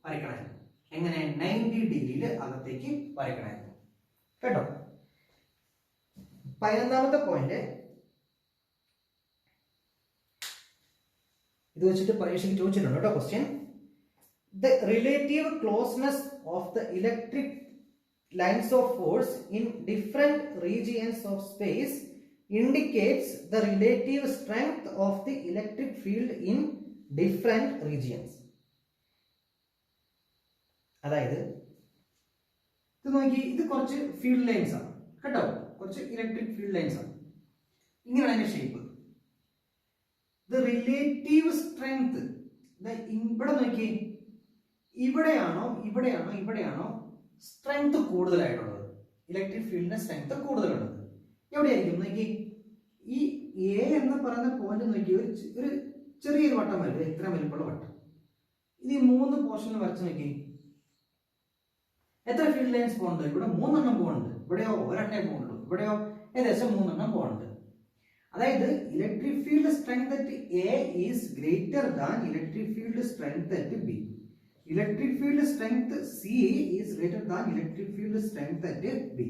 വരയ്ക്കണമായിരുന്നു. എങ്ങനെ? 90 ഡിഗ്രിയിൽ അകത്തേക്ക് വരയ്ക്കണമായിരുന്നു കേട്ടോ. 11ാമത്തെ പോയിന്റ്, ഇത് വെച്ചിട്ട് പരീക്ഷയ്ക്ക് ചോദിച്ചിട്ടുണ്ട് കേട്ടോ question. The relative closeness of the electric lines of force in different regions of space indicates the relative strength of the electric field in different regions. അതായത് ഇത് നോക്കി, ഇത് കുറച്ച് ഫീൽഡ് ലൈൻസ് ആണ് കേട്ടോ, കുറച്ച് ഇലക്ട്രിക് ഫീൽഡ് ലൈൻസ് ആണ്. ഇങ്ങനെയാണ് അതിന്റെ ഷേപ്പ്. ദ റിലേറ്റീവ് സ്ട്രെങ്ത് ഇവിടെ നോക്കി, ഇവിടെയാണോ സ്ട്രെങ്ത് കൂടുതലായിട്ടുള്ളത്? ഇലക്ട്രിക് ഫീൽഡിന്റെ സ്ട്രെങ്ത് കൂടുതലുള്ളത് എവിടെയായിരിക്കും? നോക്കി, ഈ എ എന്ന് പറയുന്ന പോയിന്റ് നോക്കി, ഒരു ചെറിയൊരു വട്ടം വരും, ഇത്ര വലിപ്പമുള്ള വട്ടം. ഇത് ഈ 3 പോർഷനിൽ വരച്ച് നോക്കി, എത്ര ഫീൽഡ് ലൈൻസ് പോകുന്നുണ്ട്? ഇവിടെ 3 എണ്ണം പോകുന്നുണ്ട്. ഇവിടെയോ ഒരെണ്ണേ പോകുന്നുള്ളൂ. ഇവിടെയോ ഏകദേശം 3 എണ്ണം പോകുന്നുണ്ട്. അതായത് electric field strength at A is greater than electric field strength at B. Electric field strength C is greater than electric field strength at B.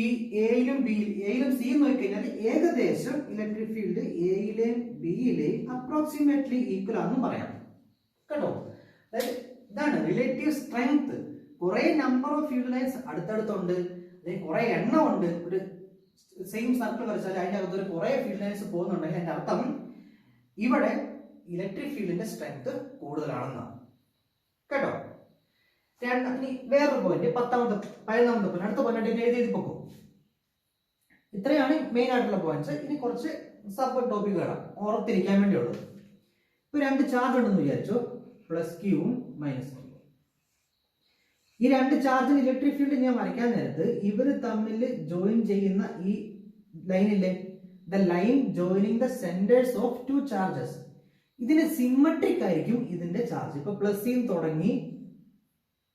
ഈ എയിലും സിയും നോക്കിക്കഴിഞ്ഞാൽ ഏകദേശം ഇലക്ട്രിക് ഫീൽഡ് എയിലെയും ബിയിലെയും അപ്രോക്സിമേറ്റ്ലി ഈക്വൽ ആണെന്ന് പറയാം കേട്ടോ. അതായത് ഇതാണ് റിലേറ്റീവ് സ്ട്രെങ്ത്. കുറെ നമ്പർ ഓഫ് ഫീൽഡ് ലൈൻസ് അടുത്തടുത്തുണ്ട്, അല്ലെങ്കിൽ കുറെ എണ്ണം ഉണ്ട്. ഒരു സെയിം സർക്കിൾ വരച്ചാൽ അതിന്റെ അകത്ത് ഒരു കുറെ ഫീൽഡ് ലൈൻസ് പോകുന്നുണ്ടെങ്കിൽ അതിന്റെ അർത്ഥം ഇവിടെ ഇലക്ട്രിക് ഫീൽഡിന്റെ സ്ട്രെങ്ത് കൂടുതലാണെന്നാണ് കേട്ടോ. ഇനി വേറൊരു പോയിന്റ്, 15ാമത്തെ പോയിന്റ്, അടുത്ത പോയിന്റ് എഴുതി പോകും. ഇത്രയാണ് മെയിൻ ആയിട്ടുള്ള പോയിന്റ്സ്. ഇനി കുറച്ച് സബ് ടോപ്പിക്കുകളാണ് ഓർത്തിരിക്കാൻ വേണ്ടിയുള്ളത്. ഇപ്പൊ രണ്ട് ചാർജ് ഉണ്ടെന്ന് വിചാരിച്ചു, പ്ലസ് ക്യൂവും മൈനസ് ക്യൂ. ഈ രണ്ട് ചാർജിന് ഇലക്ട്രിക് ഫീൽഡ് ഞാൻ വരയ്ക്കാൻ നേരത്ത് ഇവർ തമ്മിൽ ജോയിൻ ചെയ്യുന്ന ഈ ലൈനില്ലേ, the line joining the centres of two charges, ഇതിന് സിമ്മട്രിക് ആയിരിക്കും ഇതിന്റെ ചാർജ്. ഇപ്പൊ പ്ലസ് സി തുടങ്ങി,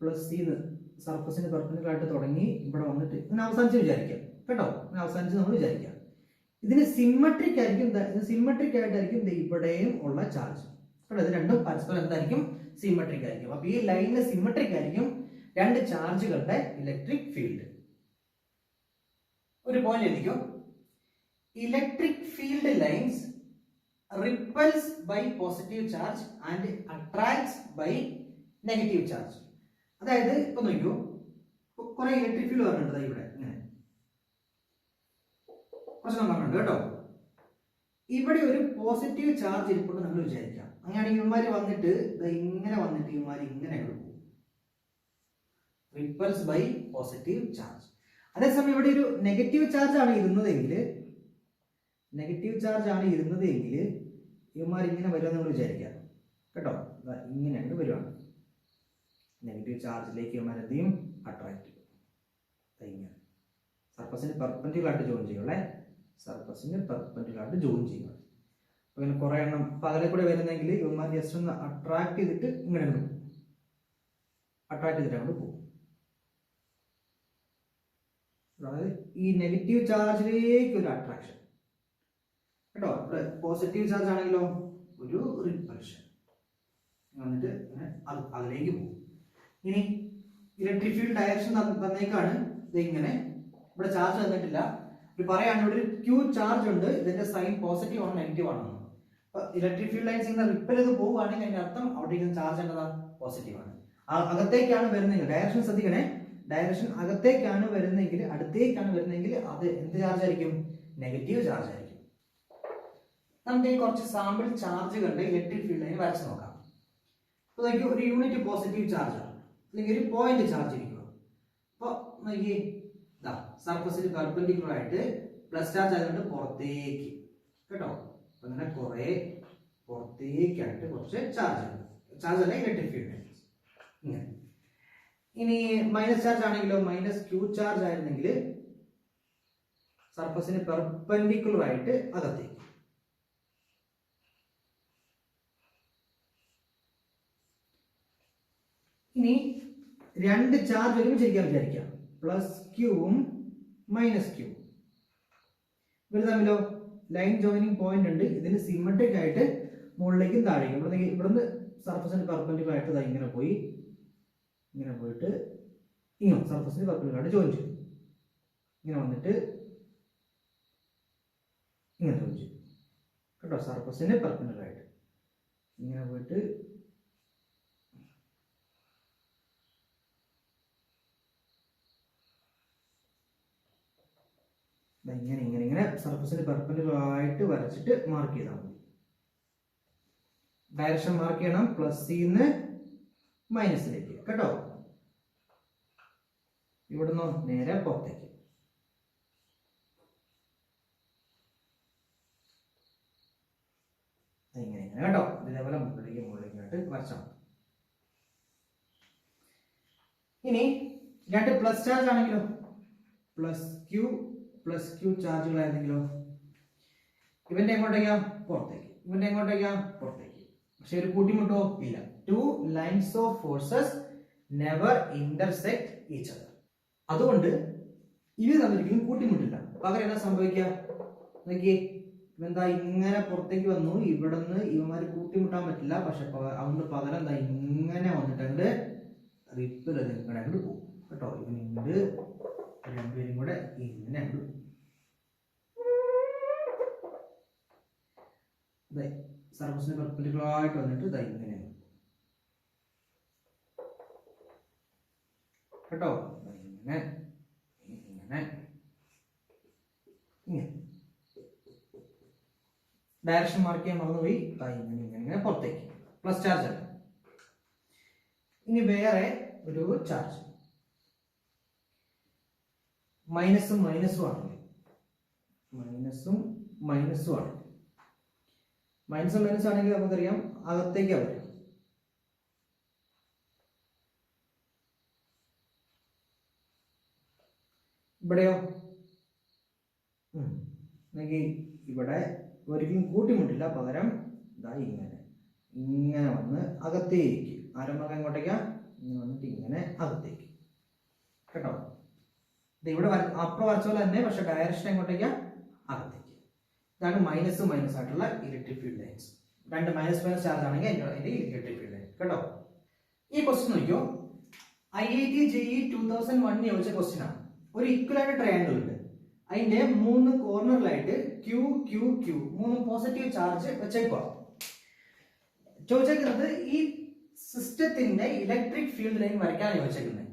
പ്ലസ് സി സർഫസിന് പെർപെൻഡിക്കുലർ ആയിട്ട് തുടങ്ങി ഇവിടെ വന്നിട്ട് ഇതിന് അവസാനിച്ച് വിചാരിക്കാം കേട്ടോ, ഇതിന് അവസാനിച്ച് നമ്മൾ വിചാരിക്കാം. ഇതിന് സിമ്മട്രിക് ആയിരിക്കും, സിമ്മട്രിക് ആയിട്ടായിരിക്കും ഇവിടെയും ഉള്ള ചാർജ് കേട്ടോ. ഇത് രണ്ടും പരസ്പരം എന്തായിരിക്കും, സിമ്മട്രിക് ആയിരിക്കും. അപ്പൊ ഈ ലൈനിന് സിമ്മട്രിക് ആയിരിക്കും രണ്ട് ചാർജുകളുടെ ഇലക്ട്രിക് ഫീൽഡ്. ഒരു പോയിന്റ് എഴുതിക്കോ, electric field lines repels by positive charge and attracts by negative charge. അതായത് ഇപ്പൊ നോക്കൂ, കുറെ ഇലക്ട്രിക് ഫീൽഡ് പറഞ്ഞിട്ടുണ്ട് ഇവിടെ, ഇങ്ങനെ കുറച്ച് പറഞ്ഞിട്ടുണ്ട് കേട്ടോ. ഇവിടെ ഒരു പോസിറ്റീവ് ചാർജ് ഇരിപ്പുണ്ട് നമ്മൾ വിചാരിക്കാം. അങ്ങനെയാണെങ്കിൽ ഇവന്മാര് വന്നിട്ട് ഇങ്ങനെ വന്നിട്ട് ഇവന്മാര് ഇങ്ങനെ കൊടുക്കും, റിപ്പൽസ് ബൈ പോസിറ്റീവ് ചാർജ്. അതേസമയം ഇവിടെ ഒരു നെഗറ്റീവ് ചാർജ് ആണ് ഇരുന്നതെങ്കിൽ, ഇവന്മാർ ഇങ്ങനെ വരുമെന്ന് നമ്മൾ വിചാരിക്കാം കേട്ടോ. ഇങ്ങനെ അങ്ങോട്ട് വരുവാണ്, നെഗറ്റീവ് ചാർജിലേക്ക് ഇവന്മാർ എന്ത് ചെയ്യും, അട്രാക്ട് ചെയ്യും. ഇങ്ങനെ സർഫസിന് പെർപെൻഡിക്കുലർ ആയിട്ട് ജോയിൻ ചെയ്യുള്ളേ, സർഫസിന് പെർപെൻഡിക്കുലർ ആയിട്ട് ജോയിൻ ചെയ്യുക. അപ്പൊ ഇങ്ങനെ കുറെ എണ്ണം പകലെ കൂടെ വരുന്നെങ്കിൽ ഇവന്മാർ ജസ്റ്റ് ഒന്ന് അട്രാക്ട് ചെയ്തിട്ട് ഇങ്ങനെ പോകും, അട്രാക്ട് ചെയ്തിട്ട് അങ്ങോട്ട് പോകും. അതായത് ഈ നെഗറ്റീവ് ചാർജിലേക്ക് ഒരു അട്രാക്ഷൻ കേട്ടോ. പോസിറ്റീവ് ചാർജ് ആണെങ്കിലോ ഒരു റിപ്പൽഷൻ വന്നിട്ട് അതിലേക്ക് പോകും. ഇനി ഇലക്ട്രിക് ഫീൽഡ് ഡയറക്ഷൻ തന്നേക്കാണ്, ഇത് ഇങ്ങനെ ഇവിടെ ചാർജ് തന്നിട്ടില്ല. ഇത് പറയാണ് ഇവിടെ ഒരു ക്യൂ ചാർജ് ഉണ്ട്, ഇതിന്റെ സൈൻ പോസിറ്റീവ് ആണോ നെഗറ്റീവ് ആണോ. അപ്പൊ ഇലക്ട്രിക് ഫീൽഡ് ലൈൻസ് ഇങ്ങനെ റിപ്പൽ ചെയ്ത് പോവുകയാണെങ്കിൽ അതിന്റെ അർത്ഥം അവിടെ ചാർജ് എന്നതാ പോസിറ്റീവ് ആണ്. അകത്തേക്കാണ് വരുന്നെങ്കിൽ ഡയറക്ഷൻ ശ്രദ്ധിക്കണേ, ഡയറക്ഷൻ അകത്തേക്കാണ് വരുന്നെങ്കിൽ, അടുത്തേക്കാണ് വരുന്നെങ്കിൽ അത് എന്ത് ചാർജ് ആയിരിക്കും, നെഗറ്റീവ് ചാർജ് ആയിരിക്കും. നമുക്ക് ഈ കുറച്ച് സാമ്പിൾ ചാർജുകളുടെ ഇലക്ട്രിക് ഫീൽഡ് ലൈൻ വരച്ച് നോക്കാം. അപ്പൊ നോക്കി, ഒരു യൂണിറ്റ് പോസിറ്റീവ് ചാർജ് ആണ് അല്ലെങ്കിൽ ഒരു പോയിന്റ് ചാർജ് ഇരിക്കുക. അപ്പൊ നോക്കി, സർഫസിന് പെർപെൻഡിക്കുലർ ആയിട്ട് പ്ലസ് ചാർജ് ആയതുകൊണ്ട് പുറത്തേക്ക് കേട്ടോ. അപ്പൊ ഇങ്ങനെ കുറെ പുറത്തേക്കായിട്ട് കുറച്ച് ചാർജ് അല്ല ഇലക്ട്രിക് ഫീൽഡ് ലൈൻസ് ഇങ്ങനെ. ഇനി മൈനസ് ചാർജ് ആണെങ്കിലോ, മൈനസ് ക്യൂ ചാർജ് ആയിരുന്നെങ്കിൽ സർഫസിന് പെർപെൻഡിക്കുലർ ആയിട്ട് അകത്തേക്ക്. ഇനി രണ്ട് ചാർജ് ഒരുമിച്ചിരിക്കാൻ വിചാരിക്കാം, പ്ലസ് ക്യൂവും മൈനസ് ക്യൂ. ഇവർ തമ്മിലോ ലൈൻ ജോയിനിങ് പോയിന്റ് ഉണ്ട്, ഇതിന് സിമെട്രിക് ആയിട്ട് മുകളിലേക്കും താഴേക്കും. ഇവിടുന്ന് സർഫസിന് പെർപെൻഡിക്കുലർ ആയിട്ട് ഇങ്ങനെ പോയി, ഇങ്ങനെ പോയിട്ട് ഇങ്ങനെ സർഫസിന് പെർപെൻഡിക്കുലർ ആയിട്ട് ജോയിൻ ചെയ്യും. ഇങ്ങനെ വന്നിട്ട് ഇങ്ങനെ ജോയിൻ ചെയ്യും കേട്ടോ, സർഫസിന് പെർപെൻഡിക്കുലർ ആയിട്ട് ഇങ്ങനെ പോയിട്ട് ഇങ്ങനെ ഇങ്ങനെ ഇങ്ങനെ സർഫസിന് പെർപെൻഡിക്കുലർ ആയിട്ട് വരച്ചിട്ട് മാർക്ക് ചെയ്താൽ മതി. ഡയറക്ഷൻ മാർക്ക് ചെയ്യണം, പ്ലസ് സിന്ന് മൈനസിലേക്ക് കേട്ടോ. ഇവിടുന്ന് നേരെ പുറത്തേക്ക്. ഇങ്ങനെ ഇങ്ങനെ കേട്ടോ, ഇതേപോലെ മുകളിലേക്കായിട്ട് വരച്ചാൽ. ഇനി രണ്ട് പ്ലസ് ചാർജ് ആണെങ്കിലോ, പ്ലസ് ക്യൂ ചാർജുകളായിരുന്നെങ്കിലോ, ഇവന്റെ എങ്ങോട്ടേക്കാ പുറത്തേക്ക്, ഇവന്റെ എങ്ങോട്ടേക്കാ പുറത്തേക്ക്. പക്ഷെ ഒരു കൂട്ടിമുട്ടോ ഇല്ല. Two lines of forces never intersect each other. അതുകൊണ്ട് ഇവർ തമ്മിൽ കൂട്ടിമുട്ടില്ല. പകരം എന്താ സംഭവിക്കുക, നോക്കിയേ, ഇവന്താ ഇങ്ങനെ പുറത്തേക്ക് വന്നു, ഇവിടെ നിന്ന് ഇവന്മാര് കൂട്ടിമുട്ടാൻ പറ്റില്ല. പക്ഷെ അതുകൊണ്ട് പകരം എന്താ ഇങ്ങനെ വന്നിട്ട് അങ്ങോട്ട് റിപ്പിൽ ഇങ്ങനെ അങ്ങോട്ട് പോകും കേട്ടോ. ഇവനിങ്ങോട്ട് രണ്ടുപേരും കൂടെ ഇങ്ങനെ അങ്ങോട്ട് സർഫസിന് പെർപെൻഡിക്കുലർ ആയിട്ട് വന്നിട്ട് ഇങ്ങനെ കേട്ടോ. ഇങ്ങനെ ഇങ്ങനെ ഇങ്ങനെ ഡയറക്ഷൻ മാർക്ക് ചെയ്യാൻ മറന്നുപോയി. ഇങ്ങനെ ഇങ്ങനെ ഇങ്ങനെ പുറത്തേക്ക് പ്ലസ് ചാർജ് ആണ്. ഇനി വേറെ ഒരു ചാർജ് മൈനസും മൈനസും ആണെങ്കിൽ, മൈനസും മൈനസും ആണ്. മൈനസും മൈനസ് ആണെങ്കിൽ നമുക്കറിയാം അകത്തേക്കാ വരും. ഇവിടെയോ ഇവിടെ ഒരിക്കലും കൂട്ടിമുട്ടില്ല, പകരം ഇതാ ഇങ്ങനെ ഇങ്ങനെ വന്ന് അകത്തേക്ക് ആരംഭം എങ്ങോട്ടേക്കാ ഇങ്ങനെ വന്നിട്ട് ഇങ്ങനെ അകത്തേക്ക് കേട്ടോ. ഇത് ഇവിടെ അപ്പുറം വരച്ച പോലെ തന്നെ, പക്ഷെ ഡയറക്ഷൻ എങ്ങോട്ടേക്കാ അകത്തേക്ക്. ഇതാണ് മൈനസ് മൈനസ് ആയിട്ടുള്ള ഇലക്ട്രിക് ഫീൽഡ് ലൈൻസ്. രണ്ട് മൈനസ് മൈനസ് ചാർജ് ആണെങ്കിൽ അതിന്റെ ഇലക്ട്രിക് ഫീൽഡ് ലൈൻ കേട്ടോ. ഈ ക്വസ്റ്റ്യൻ നോക്കിയോ, IIT JEE 2001 ചോദിച്ച ക്വസ്റ്റ്യൻ ആണ്. ഒരു ഇക്വലന്റ് ട്രയാങ്കിൾ ഉണ്ട്, അതിന്റെ 3 കോർണറിലായിട്ട് Q Q Q 3 positive charge വെച്ചേക്കുക. ചോദിച്ചേക്കുന്നത് ഈ സിസ്റ്റത്തിന്റെ ഇലക്ട്രിക് ഫീൽഡ് ലൈൻ വരയ്ക്കാൻ ചോദിച്ചേക്കുന്നത്.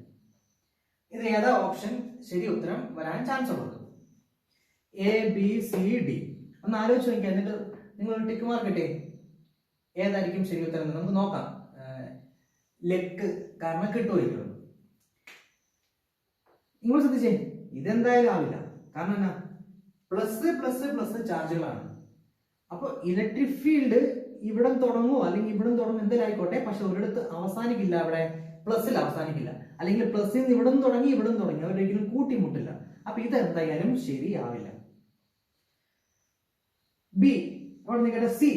ഇത് ഏതാ ഓപ്ഷൻ ശരി ഉത്തരം വരാൻ ചാൻസ് ഉള്ളത്? ABCD. ഒന്ന് ആലോചിച്ച് നോക്കിയാൽ എന്നിട്ട് നിങ്ങൾ ടിക്ക് മാർക്ക് ഇട്ടേ, ഏതായിരിക്കും ശരി ഉത്തരം എന്ന് നമുക്ക് നോക്കാം. ലെക്ക് കാരണം കിട്ടുമായിരിക്കും. നിങ്ങൾ ശ്രദ്ധിച്ചേ, ഇതെന്തായാലും ആവില്ല. കാരണം എന്നാ, പ്ലസ് പ്ലസ് പ്ലസ് ചാർജുകളാണ്. അപ്പൊ ഇലക്ട്രിക് ഫീൽഡ് ഇവിടെ തുടങ്ങുമോ അല്ലെങ്കിൽ ഇവിടെ തുടങ്ങും എന്തായായിക്കോട്ടെ, പക്ഷെ ഒരിടത്ത് അവസാനിക്കില്ല. അവിടെ പ്ലസ്സിൽ അവസാനിക്കില്ല, അല്ലെങ്കിൽ പ്ലസ്സിൽ നിന്ന് ഇവിടെ തുടങ്ങി ഇവിടെ തുടങ്ങി, അവരൊരിക്കലും കൂട്ടിമുട്ടില്ല. അപ്പൊ ഇതെന്തായാലും ശരിയാവില്ല. ബി, അവിടെ നിൽക്കട്ടെ. സി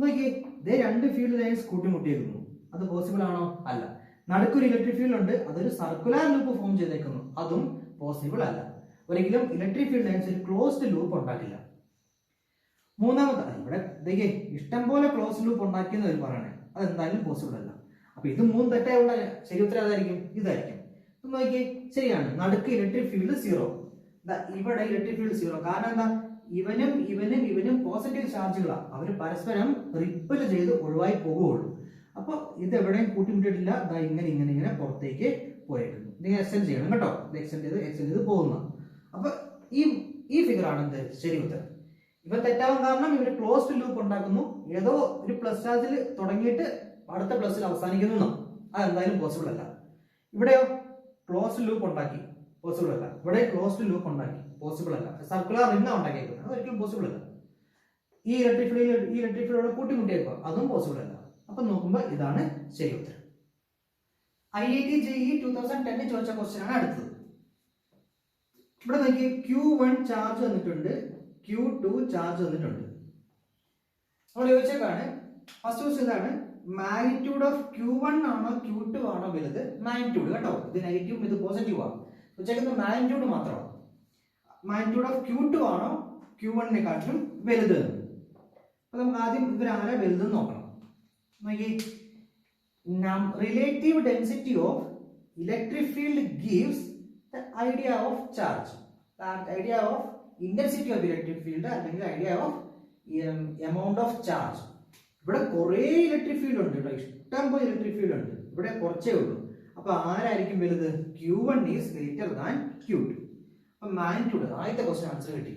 നോക്കി, ഇതേ രണ്ട് ഫീൽഡ് ലൈൻസ് കൂട്ടിമുട്ടിയിരിക്കുന്നു. അത് പോസിബിൾ ആണോ? അല്ല. നടുക്കൊരു ഇലക്ട്രിക് ഫീൽഡ് ഉണ്ട്, അതൊരു സർക്കുലർ ലൂപ്പ് ഫോം ചെയ്തേക്കുന്നു, അതും പോസിബിൾ അല്ല. ഒരിക്കലും ഇലക്ട്രിക് ഫീൽഡ് ലൈൻസ് ഒരു ക്ലോസ്ഡ് ലൂപ്പ് ഉണ്ടാക്കില്ല. മൂന്നാമത്തെ, ഇവിടെ ഇഷ്ടം പോലെ ക്ലോസ്ഡ് ലൂപ്പ് ഉണ്ടാക്കിയെന്ന് അവർ പറയണേ, അതെന്തായാലും പോസിബിൾ അല്ല. അപ്പൊ ഇത് 3 തെറ്റായുള്ള ശരി ഉത്തരം ഏതായിരിക്കും? ഇതായിരിക്കും. നോക്കി, ശരിയാണ്. നടുക്ക് ഇലക്ട്രിക് ഫീൽഡ് 0. ഇവിടെ ഇലക്ട്രിക് ഫീൽഡ് 0. കാരണം എന്താ? ഇവനും പോസിറ്റീവ് ചാർജുകളാണ്. അവർ പരസ്പരം റിപ്പൽ ചെയ്ത് ഒഴിവായി പോകുകയുള്ളൂ. അപ്പൊ ഇത് എവിടെയും കൂട്ടിമുട്ടിയിട്ടില്ല. ഇങ്ങനെ ഇങ്ങനെ ഇങ്ങനെ പുറത്തേക്ക് പോയേക്കുന്നു. നിങ്ങൾ എക്സ്റ്റെൻഡ് ചെയ്യണം കേട്ടോ. ഇത് എക്സ്റ്റെൻഡ് ചെയ്ത് പോകുന്ന. അപ്പൊ ഈ ഫിഗർ ആണ് എന്ത് ശരി ഉത്തരം. ഇവ തെറ്റാവാൻ കാരണം ഇവർ ക്ലോസ്ഡ് ലൂപ്പ് ഉണ്ടാക്കുന്നു. ഏതോ ഒരു പ്ലസ് ചാർജിൽ തുടങ്ങിയിട്ട് അടുത്ത പ്ലസിൽ അവസാനിക്കുന്നു. അതെന്തായാലും പോസിബിൾ അല്ല. ഇവിടെയോ ക്ലോസ്ഡ് ലൂപ്പ് ഉണ്ടാക്കി, പോസിബിൾ അല്ല. ഇവിടെ ക്ലോസ്ഡ് ലൂപ്പ് ഉണ്ടാക്കി, പോസിബിൾ അല്ല. സർക്കുലർ റിംഗ് ഉണ്ടാക്കിയേക്കുന്നത്, അതൊരിക്കലും പോസിബിൾ അല്ല. ഈ ഇലക്ട്രിക് ഫീൽഡോടെ കൂട്ടിമുട്ടിയേക്കുക, അതും പോസിബിൾ അല്ല. അപ്പൊ നോക്കുമ്പോൾ ഇതാണ് ശരി ഉത്തരം. IIT JEE 2010 ചോദിച്ച ക്വസ്റ്റ്യൻ ആണ് അടുത്തത്. ഇവിടെ നോക്കി, Q1 ചാർജ് വന്നിട്ടുണ്ട്, Q2 ചാർജ് വന്നിട്ടുണ്ട്. നമ്മൾ ചോദിച്ചേക്കാണ് ഫസ്റ്റ് ക്വസ്റ്റ്യൻ ഇതാണ്, മാഗ്നിറ്റ്യൂഡ് ഓഫ് Q1 ആണോ Q2 ആണോ വലുത്? മാഗ്നിറ്റ്യൂഡ് കേട്ടോ. ഇത് നെഗറ്റീവും ഇത് പോസിറ്റീവ് ആണ്. ചോദിച്ചേക്കുന്നത് മാഗ്നിറ്റ്യൂഡ് മാത്രമാണ്. മാഗ്നിറ്റ്യൂഡ് ഓഫ് Q2 ആണോ Q1-നെക്കാട്ടിലും വലുത്? അപ്പൊ നമുക്ക് ആദ്യം ഇവരാരെ വലുതെന്ന് നോക്കണം. Relative density of electric field gives the idea of charge. That idea of intensity of electric field അല്ലെങ്കിൽ idea of amount of charge. ഇവിടെ കുറേ ഇലക്ട്രിക് ഫീൽഡ് ഉണ്ട് കേട്ടോ, ഇഷ്ടം പോലെ ഇലക്ട്രിക് ഫീൽഡ് ഉണ്ട്. ഇവിടെ കുറച്ചേ ഉള്ളൂ. അപ്പൊ ആരായിരിക്കും വലുത്? Q1 is greater than Q2. അപ്പൊ മാഗ്നിറ്റ്യൂഡ് ആദ്യത്തെ ക്വസ്റ്റ്യൻ ആൻസർ കിട്ടി.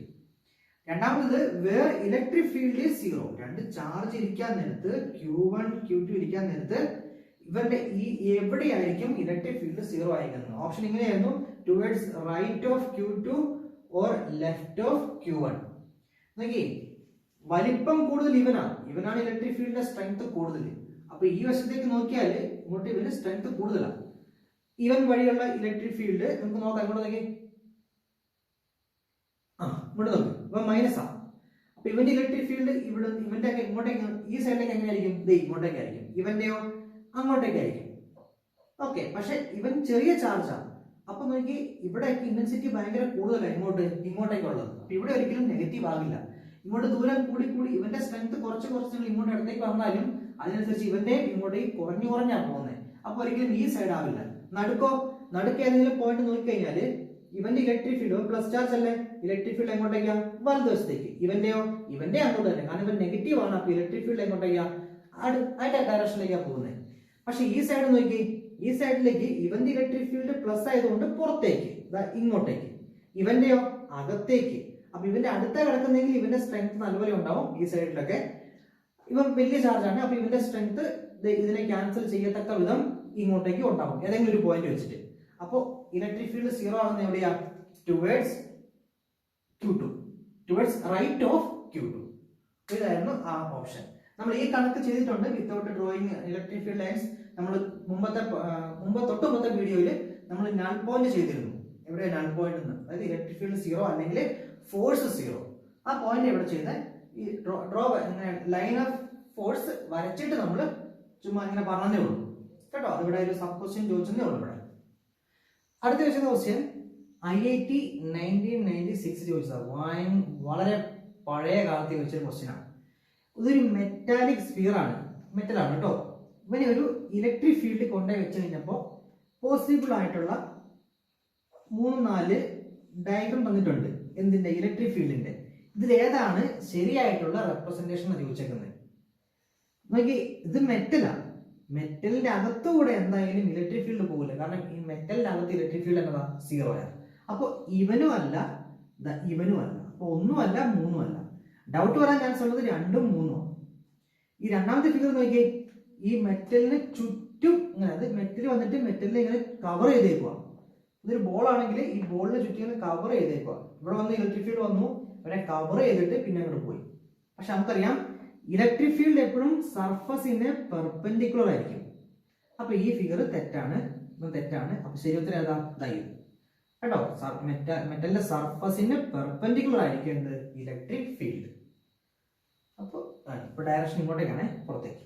രണ്ടാമത്, വേർ ഇലക്ട്രിക് ഫീൽഡ് ഈസ് 0. രണ്ട് ചാർജ് ഇരിക്കാൻ നേരത്ത് Q1 Q2 ഇരിക്കാൻ നേരത്ത് ഇവരുടെ എവിടെയായിരിക്കും ഇലക്ട്രിക് ഫീൽഡ് 0 ആയിരിക്കുന്നത്? ഓപ്ഷൻ ഇങ്ങനെയായിരുന്നു, towards right of Q2 or left of Q1. നോക്കി, വലിപ്പം കൂടുതൽ ഇവനാണ് ഇലക്ട്രിക് ഫീൽഡിന്റെ സ്ട്രെങ്ത് കൂടുതൽ. അപ്പൊ ഈ വശത്തേക്ക് നോക്കിയാൽ ഇങ്ങോട്ട് ഇവന് സ്ട്രെങ്ത് കൂടുതലാണ്. ഇവൻ വഴിയുള്ള ഇലക്ട്രിക് ഫീൽഡ് നമുക്ക് നോക്കാം. ഇങ്ങോട്ട് നോക്കി, ഇങ്ങോട്ട് നോക്ക്, ഇവ മൈനസ് ആണ്. അപ്പൊ ഇവന്റെ ഇലക്ട്രിക് ഫീൽഡ് ഇവിടെ ഇവന്റെ ഒക്കെ ഇങ്ങോട്ടേക്ക്, ഈ സൈഡിലേക്ക് എങ്ങനെയായിരിക്കും? ഇങ്ങോട്ടേക്കായിരിക്കും. ഇവന്റെയോ അങ്ങോട്ടേക്കായിരിക്കും. ഓക്കെ, പക്ഷെ ഇവൻ ചെറിയ ചാർജാണ്. അപ്പൊ നോക്കി, ഇവിടെയൊക്കെ ഇന്റൻസിറ്റി ഭയങ്കര കൂടുതലാണ് ഇങ്ങോട്ടേക്കുള്ളത്. അപ്പൊ ഇവിടെ ഒരിക്കലും നെഗറ്റീവ് ആകില്ല. ഇങ്ങോട്ട് ദൂരം കൂടി ഇവന്റെ സ്ട്രെങ്ത് കുറച്ച് നിങ്ങൾ ഇങ്ങോട്ട് അടുത്തേക്ക് വന്നാലും അതിനനുസരിച്ച് ഇവന്റെ ഇങ്ങോട്ടേക്ക് കുറഞ്ഞാ പോകുന്നത്. അപ്പൊ ഒരിക്കലും ഈ സൈഡ് ആവില്ല. നടുക്ക് ഏതെങ്കിലും പോയിന്റ് നോക്കിക്കഴിഞ്ഞാല് ഇവന്റെ ഇലക്ട്രിക് ഫീൽഡ് പ്ലസ് ചാർജ് അല്ലേ, ഇലക്ട്രിക് ഫീൽഡ് എങ്ങോട്ടേക്കാ? വലതുവശത്തേക്ക്. ഇവന്റെ അങ്ങോട്ട് തന്നെ, കാരണം ഇവൻ നെഗറ്റീവ് ആണ്. അപ്പൊ ഇലക്ട്രിക് ഫീൽഡ് എങ്ങോട്ടേക്കാ? അതിന്റെ ഡയറക്ഷനിലേക്കാ പോകുന്നത്. പക്ഷെ ഈ സൈഡ് നോക്കി, ഈ സൈഡിലേക്ക് ഇവന്റെ ഇലക്ട്രിക് ഫീൽഡ് പ്ലസ് ആയതുകൊണ്ട് പുറത്തേക്ക്, ഇങ്ങോട്ടേക്ക്. ഇവന്റെയോ അകത്തേക്ക്. അപ്പൊ ഇവന്റെ അടുത്ത കിടക്കുന്നെങ്കിൽ ഇവന്റെ സ്ട്രെങ്ത് നല്ലപോലെ ഉണ്ടാവും. ഈ സൈഡിലൊക്കെ ഇവൻ വലിയ ചാർജ് ആണ്. അപ്പൊ ഇവന്റെ സ്ട്രെങ്ത് ഇതിനെ ക്യാൻസൽ ചെയ്യത്തക്ക വിധം ഇങ്ങോട്ടേക്ക് ഉണ്ടാവും, ഏതെങ്കിലും ഒരു പോയിന്റ് വെച്ചിട്ട്. അപ്പോ ഇലക്ട്രിക് ഫീൽഡ് 0 ആകുന്ന എവിടെയാ? Towards Q2. Towards right of Q2. ഇതായിരുന്നു ആ ഓപ്ഷൻ. നമ്മൾ ഈ കണക്ക് ചെയ്തിട്ടുണ്ട് without drawing electric field lines. നമ്മൾ തൊട്ടുമുമ്പത്തെ വീഡിയോയിൽ നമ്മൾ നൾ പോയിന്റ് ചെയ്തിരുന്നു. എവിടെ നൾ പോയിന്റ് എന്ന്, അതായത് ഇലക്ട്രിക് ഫീൽഡ് 0 അല്ലെങ്കിൽ ഫോഴ്സ് 0. ആ പോയിന്റ് എവിടെ ചെയ്ത ഈ ഡ്രോ ലൈൻ ഓഫ് ഫോഴ്സ് വരച്ചിട്ട് നമ്മൾ ചുമ്മാ ഇങ്ങനെ പറഞ്ഞതേ ഉള്ളൂ കേട്ടോ. അതിവിടെ ഒരു സബ് ക്വസ്റ്റ്യൻ ചോദിച്ചതേ ഉള്ളൂ. ഇവിടെ അടുത്ത വെച്ചിരുന്ന ക്വസ്റ്റ്യൻ IIT 1996 ചോദിച്ചതാണ്. വളരെ പഴയ കാലത്ത് ചോദിച്ച ക്വസ്റ്റ്യൻ ആണ്. ഇതൊരു മെറ്റാലിക് സ്ഫിയർ ആണ്, മെറ്റലാണ് കേട്ടോ. ഇവനെ ഒരു ഇലക്ട്രിക് ഫീൽഡ് കൊണ്ടുപോയി വെച്ച് കഴിഞ്ഞപ്പോൾ പോസിബിൾ ആയിട്ടുള്ള 3-4 ഡയഗ്രം തന്നിട്ടുണ്ട്. എന്തിന്റെ? ഇലക്ട്രിക് ഫീൽഡിന്റെ. ഇതിൽ ഏതാണ് ശരിയായിട്ടുള്ള റെപ്രസെന്റേഷൻ എന്ന് ചോദിച്ചേക്കുന്നത്? നോക്കി, ഇത് മെറ്റലാണ്. മെറ്റലിന്റെ അകത്തുകൂടെ എന്തായാലും ഇലക്ട്രിക് ഫീൽഡ് പോകില്ല. കാരണം ഈ മെറ്റലിന്റെ അകത്ത് ഇലക്ട്രിക് ഫീൽഡ് എന്നതാ 0 ആണ്. അപ്പോൾ ഇവനും അല്ല ഇവനും അല്ല. അപ്പോൾ ഒന്നും അല്ല മൂന്നും അല്ല. ഡൗട്ട് വരാൻ ചാൻസ് ഉള്ളത് 2ഉം 3ഉം. ഈ രണ്ടാമത്തെ ഫിഗർ നോക്കിയേ, ഈ മെറ്റലിന് ചുറ്റും ഇങ്ങനെ, അത് മെറ്റൽ വന്നിട്ട് മെറ്റലിനെ ഇങ്ങനെ കവർ ചെയ്തേക്കുക. ഇതൊരു ബോൾ ആണെങ്കിൽ ഈ ബോളിനെ ചുറ്റും ഇങ്ങനെ കവർ ചെയ്തേക്കുക. ഇവിടെ വന്ന് ഇലക്ട്രിക് ഫീൽഡ് വന്നു, അവരെ കവർ ചെയ്തിട്ട് പിന്നെ അങ്ങോട്ട് പോയി. പക്ഷെ നമുക്കറിയാം ഇലക്ട്രിക് ഫീൽഡ് എപ്പോഴും സർഫസിന് പെർപെൻഡിക്കുലർ ആയിരിക്കും. അപ്പൊ ഈ ഫിഗർ തെറ്റാണ്. അപ്പൊ ശരി ഉത്തരം ഏതാ? ദൈവം കേട്ടോ. മെറ്റലിന്റെ സർഫസിന് പെർപെൻഡിക്കുലർ ആയിരിക്കേണ്ടത് ഇലക്ട്രിക് ഫീൽഡ്. അപ്പോൾ ഇപ്പൊ ഡയറക്ഷൻ ഇങ്ങോട്ടേക്കാണ്, പുറത്തേക്ക്.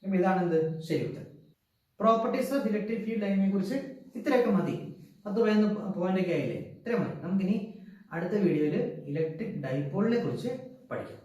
അപ്പൊ ഇതാണ് എന്ത്? ശരി ഉത്തരം. പ്രോപ്പർട്ടീസ് ഓഫ് ഇലക്ട്രിക് ഫീൽഡ് ലൈനിനെ കുറിച്ച് ഇത്രയൊക്കെ മതി. 10 പോയിന്റ് ഒക്കെ ആയില്ലേ? ഇത്രയും മതി. നമുക്കിനി അടുത്ത വീഡിയോയിൽ ഇലക്ട്രിക് ഡൈപോളിനെ കുറിച്ച് പഠിക്കാം.